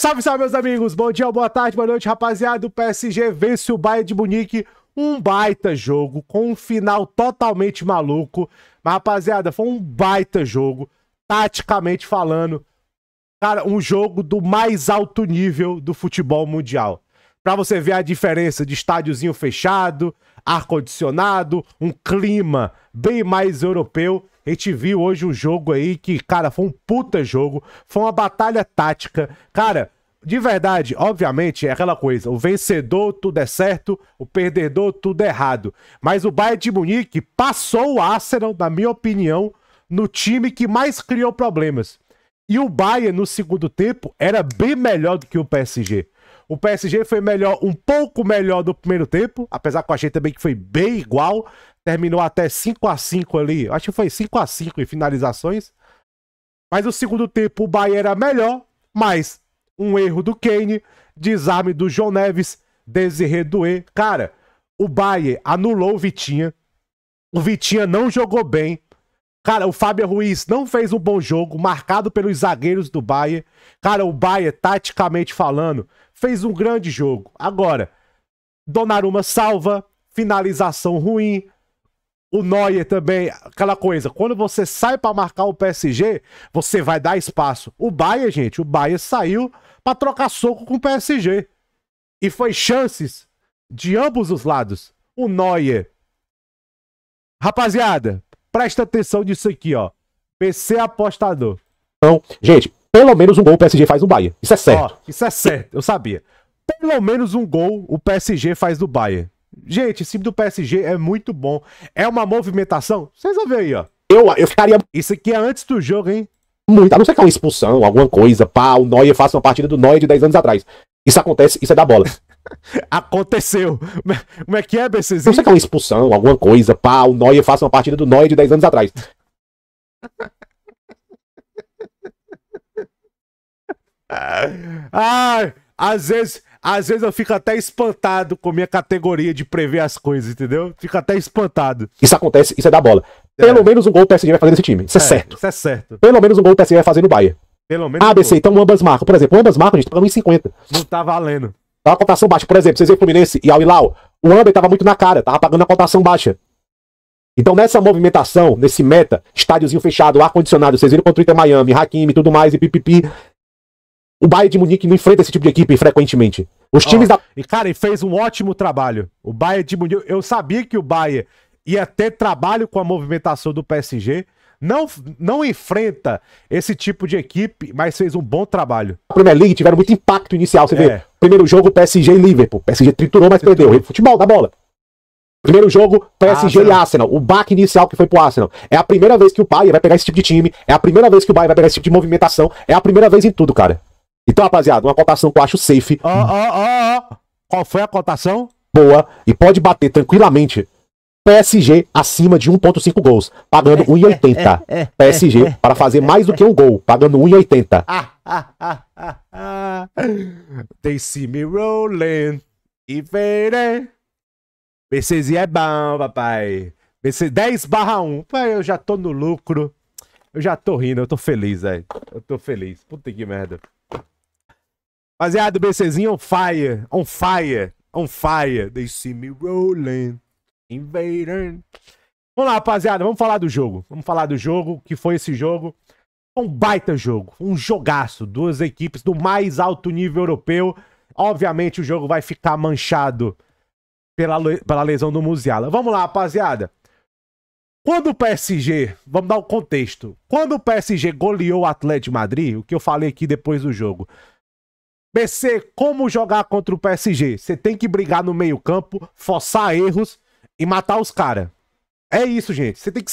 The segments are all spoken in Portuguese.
Salve, salve, meus amigos! Bom dia, boa tarde, boa noite, rapaziada. O PSG vence o Bayern de Munique. Um baita jogo, com um final totalmente maluco. Mas, rapaziada, foi um baita jogo, taticamente falando. Cara, um jogo do mais alto nível do futebol mundial. Pra você ver a diferença de estádiozinho fechado, ar-condicionado, um clima bem mais europeu. A gente viu hoje um jogo aí que, cara, foi um puta jogo. Foi uma batalha tática. Cara, de verdade, obviamente, é aquela coisa. O vencedor, tudo é certo. O perdedor, tudo é errado. Mas o Bayern de Munique passou o Arsenal, na minha opinião, no time que mais criou problemas. E o Bayern, no segundo tempo, era bem melhor do que o PSG. O PSG foi melhor, um pouco melhor no primeiro tempo, apesar que eu achei também que foi bem igual. Terminou até 5-5 ali, acho que foi 5-5 em finalizações. Mas no segundo tempo o Bayern era melhor, mas um erro do Kane, desarme do João Neves, Désiré Doué. Cara, o Bayern anulou o Vitinha. O Vitinha não jogou bem. Cara, o Fábio Ruiz não fez um bom jogo, marcado pelos zagueiros do Bayern. Cara, o Bayern, taticamente falando, fez um grande jogo. Agora, Donnarumma salva, finalização ruim. O Neuer também, aquela coisa, quando você sai pra marcar o PSG, você vai dar espaço. O Bayern, gente, o Bayern saiu pra trocar soco com o PSG. E foi chances de ambos os lados. O Neuer. Rapaziada, presta atenção nisso aqui, ó. PC apostador. Então, gente, pelo menos um gol o PSG faz no Bayern. Isso é certo. Ó, isso é certo, eu sabia. Pelo menos um gol o PSG faz do Bayern. Gente, esse time do PSG é muito bom. É uma movimentação. Vocês vão ver aí, ó. Eu ficaria Isso aqui é antes do jogo, hein? muito. A não ser que é uma expulsão, alguma coisa. Pá, o Neuer faça uma partida do Neuer de 10 anos atrás. Isso acontece, isso é da bola. Aconteceu. Como é que é, A não BCzinho? ser que é uma expulsão, alguma coisa. Pá, o Neuer faça uma partida do Neuer de 10 anos atrás. Ai, às vezes eu fico até espantado com minha categoria de prever as coisas, entendeu? Fico até espantado. Isso acontece, isso é da bola. Pelo menos um gol o PSG vai fazer nesse time. Isso é certo. Isso é certo. Pelo menos um gol o PSG vai fazer no Bayern. Pelo menos. ABC, então ambas marcam. Por exemplo, ambas marcam, a gente tá pagando 1,50. Não tá valendo. Tá uma cotação baixa. Por exemplo, vocês veem o Fluminense e Al Hilal. O Amber tava muito na cara, tava pagando a cotação baixa. Então nessa movimentação, nesse meta, estádiozinho fechado, ar-condicionado, vocês viram contra o Inter Miami, Hakimi e tudo mais, e pipipi. O Bayern de Munique não enfrenta esse tipo de equipe frequentemente. Os times da... E, cara, ele fez um ótimo trabalho. O Bayern de Munique... Eu sabia que o Bayern ia ter trabalho com a movimentação do PSG. Não enfrenta esse tipo de equipe, mas fez um bom trabalho. Premier League tiveram muito impacto inicial. Você É. vê, primeiro jogo PSG e Liverpool. PSG triturou, mas perdeu. Futebol da bola. Primeiro jogo PSG e Arsenal. O baque inicial que foi pro Arsenal. É a primeira vez que o Bayern vai pegar esse tipo de time. É a primeira vez que o Bayern vai pegar esse tipo de movimentação. É a primeira vez em tudo, cara. Então, rapaziada, uma cotação que eu acho safe, Qual foi a cotação? boa, e pode bater tranquilamente. PSG acima de 1,5 gols, pagando 1,80. PSG para fazer mais do que um gol, pagando 1,80. They see me rolling. E verem. BCzinho é bom, papai. BC 10/1. Pai, eu já tô no lucro. Eu já tô rindo, eu tô feliz, velho. Eu tô feliz. Puta que merda. Rapaziada, o BCzinho on fire. On fire. On fire. They see me rolling. Invader. Vamos lá, rapaziada. Vamos falar do jogo. Vamos falar do jogo. Que foi esse jogo? Um baita jogo. Um jogaço. Duas equipes do mais alto nível europeu. Obviamente o jogo vai ficar manchado pela lesão do Musiala. Vamos lá, rapaziada. Quando o PSG... Vamos dar o contexto. Quando o PSG goleou o Atlético de Madrid, o que eu falei aqui depois do jogo... BC, como jogar contra o PSG? Você tem que brigar no meio campo, forçar erros e matar os caras. É isso, gente. Você tem que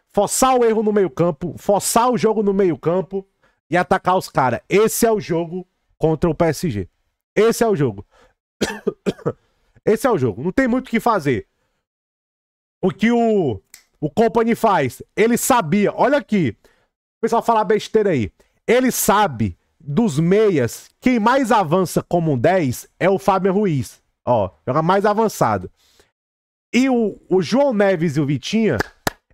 forçar o erro no meio campo, forçar o jogo no meio campo e atacar os caras. Esse é o jogo contra o PSG. Esse é o jogo. Esse é o jogo. Não tem muito o que fazer. O que o Company faz? Ele sabia. Olha aqui. O pessoal fala besteira aí. Ele sabe... Dos meias, quem mais avança como um 10 é o Fábio Ruiz. Ó, joga mais avançado. E o João Neves e o Vitinha,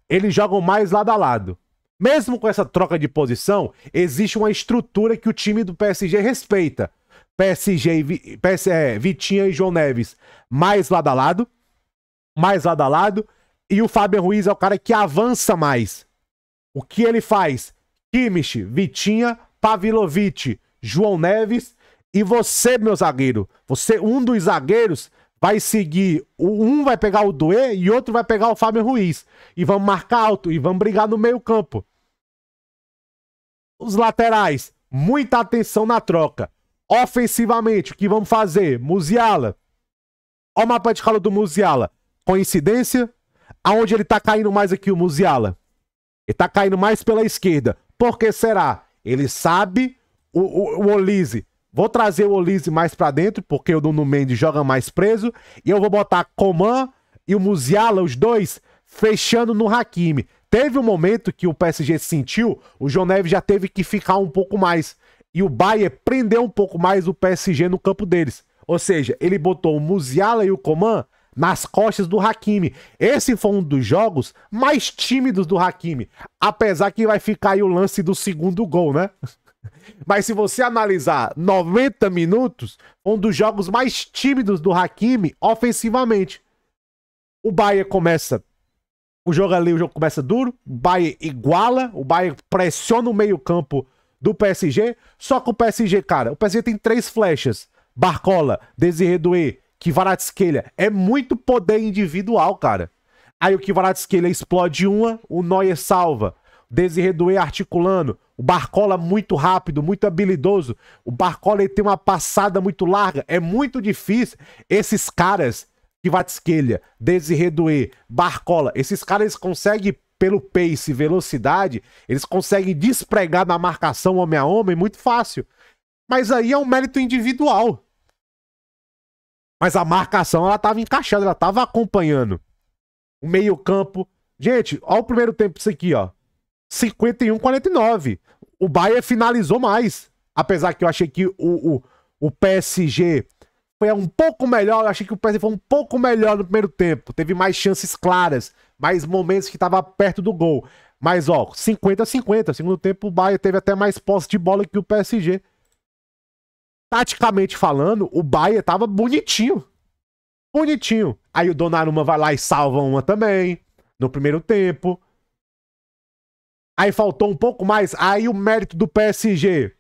eles jogam mais lado a lado. Mesmo com essa troca de posição, existe uma estrutura que o time do PSG respeita. PSG, Vitinha e João Neves mais lado a lado. Mais lado a lado. E o Fabian Ruiz é o cara que avança mais. O que ele faz? Kimmich, Vitinha, Pavlovic, João Neves. E você, meu zagueiro, você, um dos zagueiros, vai seguir. Um vai pegar o Doué e outro vai pegar o Fabian Ruiz. E vamos marcar alto e vamos brigar no meio campo. Os laterais, muita atenção na troca. Ofensivamente, o que vamos fazer? Musiala. Olha o mapa de calor do Musiala. Coincidência? Aonde ele tá caindo mais aqui, o Musiala? Ele tá caindo mais pela esquerda. Por que será? Ele sabe o Olise. Vou trazer o Olise mais pra dentro, porque o Nuno Mendes joga mais preso. E eu vou botar Coman e o Musiala, os dois, fechando no Hakimi. Teve um momento que o PSG sentiu, o João Neves já teve que ficar um pouco mais. E o Bayern prendeu um pouco mais o PSG no campo deles. Ou seja, ele botou o Musiala e o Coman nas costas do Hakimi. Esse foi um dos jogos mais tímidos do Hakimi. Apesar que vai ficar aí o lance do segundo gol, né? Mas se você analisar 90 minutos, um dos jogos mais tímidos do Hakimi ofensivamente. O Bayern começa... O jogo começa duro, o Bayern iguala, o Bayern pressiona o meio campo do PSG, só que o PSG, cara, o PSG tem 3 flechas. Barcola, Desiré Doué, Kvaratskhelia. É muito poder individual, cara. Aí o Kvaratskhelia explode uma, o Neuer salva. Desiré Doué articulando. O Barcola muito rápido, muito habilidoso. O Barcola ele tem uma passada muito larga. É muito difícil. Esses caras, Kvaratskhelia, Desiré Doué, Barcola, esses caras eles conseguem, pelo pace e velocidade, eles conseguem despregar na marcação homem a homem muito fácil. Mas aí é um mérito individual. Mas a marcação, ela tava encaixada, ela tava acompanhando. O meio campo. Gente, olha o primeiro tempo disso aqui, ó. 51-49. O Bayern finalizou mais. Apesar que eu achei que o PSG foi um pouco melhor. Eu achei que o PSG foi um pouco melhor no primeiro tempo. Teve mais chances claras. Mais momentos que tava perto do gol. Mas, ó, 50-50. Segundo tempo, o Bayern teve até mais posse de bola que o PSG. Taticamente falando, o Bayern tava bonitinho. Bonitinho. Aí o Donnarumma vai lá e salva uma também. No primeiro tempo. Aí faltou um pouco mais. Aí o mérito do PSG.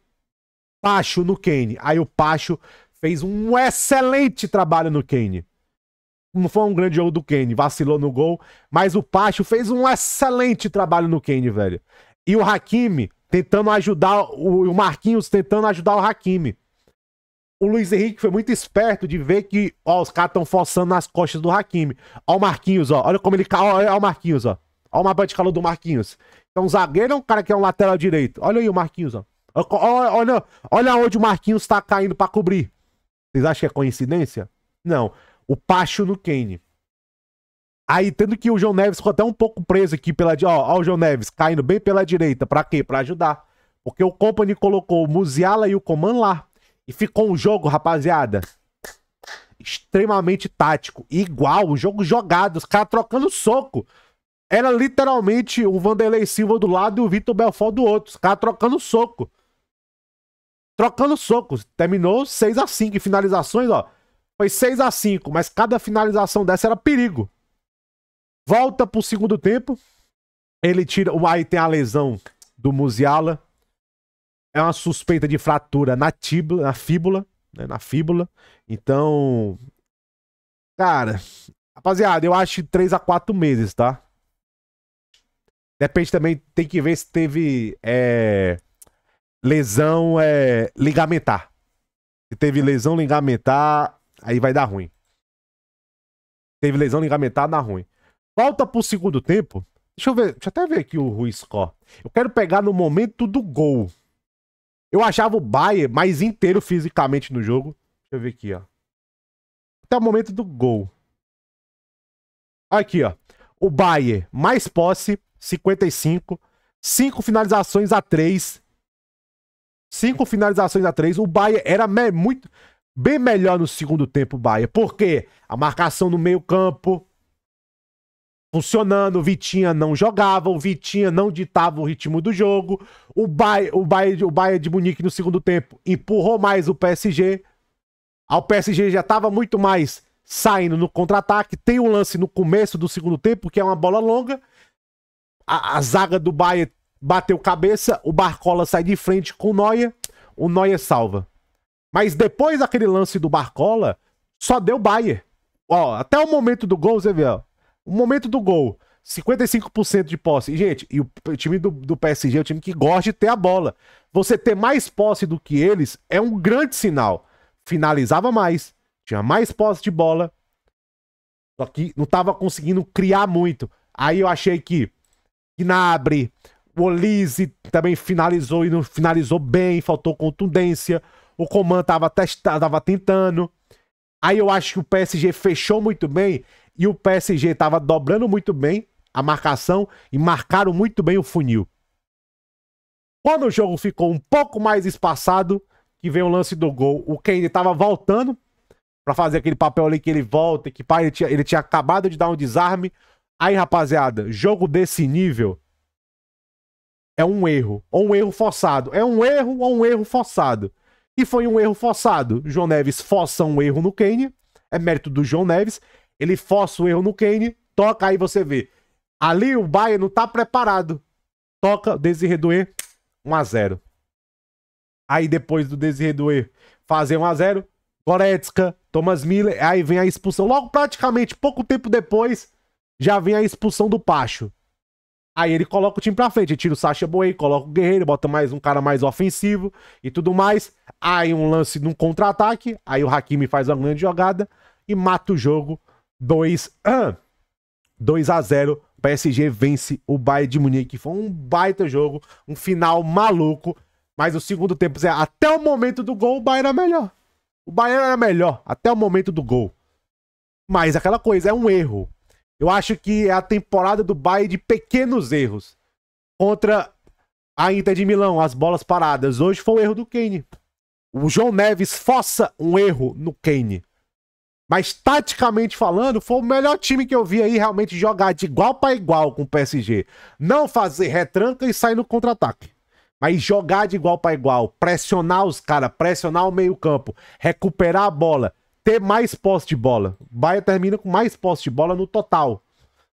Pacho no Kane. Aí o Pacho fez um excelente trabalho no Kane. Não foi um grande jogo do Kane. Vacilou no gol. Mas o Pacho fez um excelente trabalho no Kane, velho. E o Hakimi tentando ajudar. O Marquinhos tentando ajudar o Hakimi. O Luiz Henrique foi muito esperto de ver que, ó, os caras estão forçando nas costas do Hakimi. Ó o Marquinhos, ó. Olha como ele... Olha o Marquinhos, ó. Olha o mapa de calor do Marquinhos. Então o zagueiro é um cara que é um lateral direito. Olha aí o Marquinhos, ó. Olha onde o Marquinhos tá caindo pra cobrir. Vocês acham que é coincidência? Não. O Pacho no Kane. Aí, tendo que o João Neves ficou até um pouco preso aqui pela... Ó o João Neves caindo bem pela direita. Pra quê? Pra ajudar. Porque o Kompany colocou o Musiala e o Coman lá. E ficou um jogo, rapaziada, extremamente tático. Igual, um jogo jogado, os caras trocando soco. Era literalmente o Vanderlei Silva do lado e o Vitor Belfort do outro. Os caras trocando soco. Trocando socos. Terminou 6-5 em finalizações, ó. Foi 6-5, mas cada finalização dessa era perigo. Volta pro segundo tempo. Ele tira... Aí tem a lesão do Musiala. É uma suspeita de fratura na fíbula, né? Na fíbula. Então, cara, rapaziada, eu acho 3-4 meses, tá? Depende também, tem que ver se teve lesão ligamentar. Se teve lesão ligamentar, aí vai dar ruim. Teve lesão ligamentar, dá ruim. Volta pro segundo tempo. Deixa eu até ver aqui o Ruiz-Score. Eu quero pegar no momento do gol. Eu achava o Bayern mais inteiro fisicamente no jogo. Deixa eu ver aqui, ó. Até o momento do gol. Aqui, ó. O Bayern, mais posse, 55. 5 finalizações a 3. 5 finalizações a 3. O Bayern era muito... Bem melhor no segundo tempo, o Bayern. Por quê? A marcação no meio campo. funcionando, o Vitinha não jogava, o Vitinha não ditava o ritmo do jogo, o Bayern de Munique no segundo tempo empurrou mais o PSG, o PSG já estava muito mais saindo no contra-ataque, tem um lance no começo do segundo tempo, que é uma bola longa, a zaga do Bayern bateu cabeça, o Barcola sai de frente com o Neuer salva. Mas depois daquele lance do Barcola, só deu Bayern. Ó, até o momento do gol, você vê, ó. O momento do gol, 55% de posse. E, gente, o time do PSG é o time que gosta de ter a bola. Você ter mais posse do que eles é um grande sinal. Finalizava mais, tinha mais posse de bola, só que não tava conseguindo criar muito. Aí eu achei que Gnabry, o Olise também finalizou e não finalizou bem, faltou contundência. O Coman tava tentando. Aí eu acho que o PSG fechou muito bem e o PSG tava dobrando muito bem a marcação e marcaram muito bem o funil. Quando o jogo ficou um pouco mais espaçado, que veio o lance do gol, o Kane tava voltando pra fazer aquele papel ali que ele volta, que ele tinha acabado de dar um desarme. Aí, rapaziada, jogo desse nível é um erro, ou um erro forçado. É um erro ou um erro forçado. E foi um erro forçado. O João Neves força um erro no Kane. É mérito do João Neves. Ele força o erro no Kane. Toca, aí você vê. Ali o Bayern não tá preparado. Toca, Desiré Doué, 1-0. Aí depois do Desiré Doué fazer 1-0, Goretzka, Thomas Müller, aí vem a expulsão. Logo, praticamente, pouco tempo depois, já vem a expulsão do Pacho. Aí ele coloca o time pra frente, ele tira o Sacha Boey, coloca o Guerreiro, bota mais um cara mais ofensivo e tudo mais. Aí um lance num contra-ataque, aí o Hakimi faz uma grande jogada e mata o jogo. 2-0, o PSG vence o Bayern de Munique. Foi um baita jogo, um final maluco, mas o segundo tempo, até o momento do gol, o Bayern era melhor. O Bayern era melhor, até o momento do gol. Mas aquela coisa, é um erro. Eu acho que é a temporada do Bayern de pequenos erros. Contra a Inter de Milão, as bolas paradas. Hoje foi o erro do Kane. O João Neves força um erro no Kane. Mas, taticamente falando, foi o melhor time que eu vi aí realmente jogar de igual para igual com o PSG. Não fazer retranca e sair no contra-ataque. Mas jogar de igual para igual. Pressionar os caras, pressionar o meio-campo. Recuperar a bola. Ter mais posse de bola. O Bayern termina com mais posse de bola no total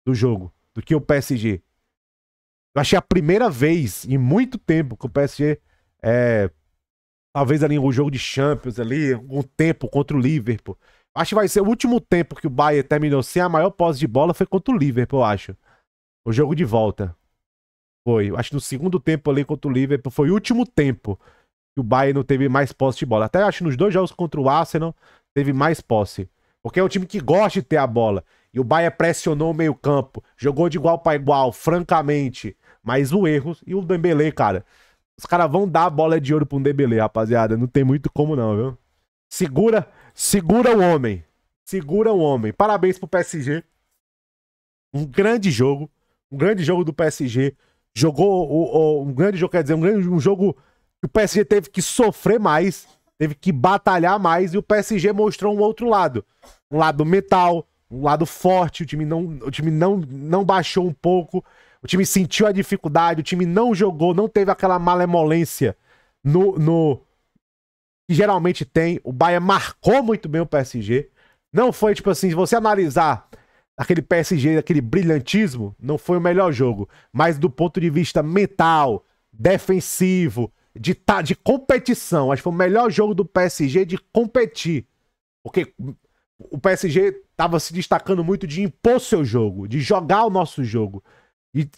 do jogo do que o PSG. Eu achei a primeira vez em muito tempo que o PSG talvez ali um jogo de Champions ali, um tempo contra o Liverpool. Acho que vai ser o último tempo que o Bayern terminou sem a maior posse de bola foi contra o Liverpool, eu acho. O jogo de volta. Foi. Acho que no segundo tempo ali contra o Liverpool foi o último tempo que o Bayern não teve mais posse de bola. Até acho que nos dois jogos contra o Arsenal teve mais posse. Porque é um time que gosta de ter a bola. E o Bayern pressionou o meio-campo. Jogou de igual para igual, francamente. Mas o erro. E o Dembélé, cara. Os caras vão dar a bola de ouro pro Dembélé, rapaziada. Não tem muito como não, viu? Segura o homem. Segura o homem. Parabéns pro PSG. Um grande jogo. Um grande jogo do PSG. Jogou um grande jogo, quer dizer, um jogo que o PSG teve que sofrer mais. Teve que batalhar mais e o PSG mostrou um outro lado. Um lado mental, um lado forte. O time não baixou um pouco. O time sentiu a dificuldade. O time não jogou, não teve aquela malemolência que geralmente tem. O Bayern marcou muito bem o PSG. Não foi tipo assim, se você analisar aquele PSG, aquele brilhantismo, não foi o melhor jogo. Mas do ponto de vista mental, defensivo, de competição. Acho que foi o melhor jogo do PSG de competir. Porque o PSG estava se destacando muito de impor seu jogo, de jogar o nosso jogo.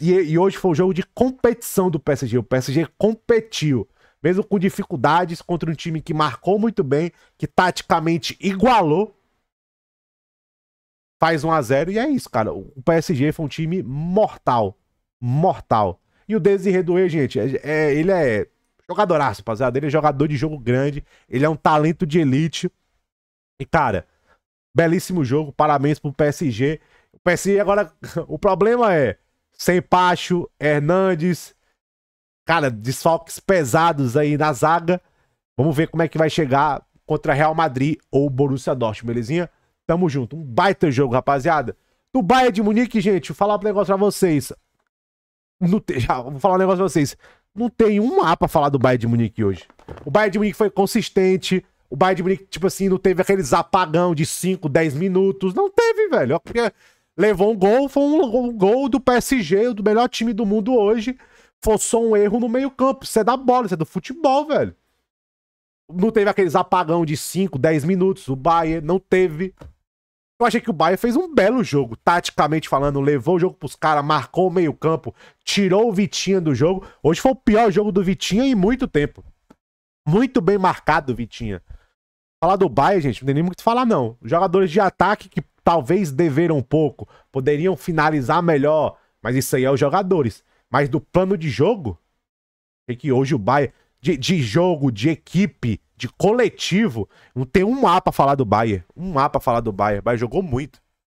E hoje foi um jogo de competição do PSG. O PSG competiu, mesmo com dificuldades, contra um time que marcou muito bem, que taticamente igualou. Faz 1-0 e é isso, cara. O PSG foi um time mortal. Mortal. E o Desiré Doué, gente, ele é jogadoraço, rapaziada. Ele é jogador de jogo grande. Ele é um talento de elite. E, cara, belíssimo jogo. Parabéns pro PSG. O PSG agora... O problema é... Sem Pacho, Hernandes... Cara, desfalques pesados aí na zaga. Vamos ver como é que vai chegar contra Real Madrid ou Borussia Dortmund, belezinha? Tamo junto. Um baita jogo, rapaziada. Do Bayern de Munique, gente, vou falar um negócio pra vocês. Vou falar um negócio pra vocês. Não tem um A pra falar do Bayern de Munique hoje. O Bayern de Munique foi consistente. O Bayern de Munique, tipo assim, não teve aqueles apagão de 5, 10 minutos. Não teve, velho. Porque levou um gol, foi um gol do PSG, do melhor time do mundo hoje. Foi só um erro no meio-campo. Isso é da bola, isso é do futebol, velho. Não teve aqueles apagão de 5, 10 minutos. O Bayern não teve. Eu achei que o Bayern fez um belo jogo, taticamente falando. Levou o jogo pros caras, marcou o meio-campo, tirou o Vitinha do jogo. Hoje foi o pior jogo do Vitinha em muito tempo. Muito bem marcado, Vitinha. Falar do Bayern, gente, não tem nem muito o que falar, não. Os jogadores de ataque que talvez deveram um pouco, poderiam finalizar melhor, mas isso aí é os jogadores. Mas do plano de jogo, é que hoje o Bayern, de jogo, de equipe, de coletivo, não tem um A pra falar do Bayern. Um A pra falar do Bayern. O Bayern jogou muito.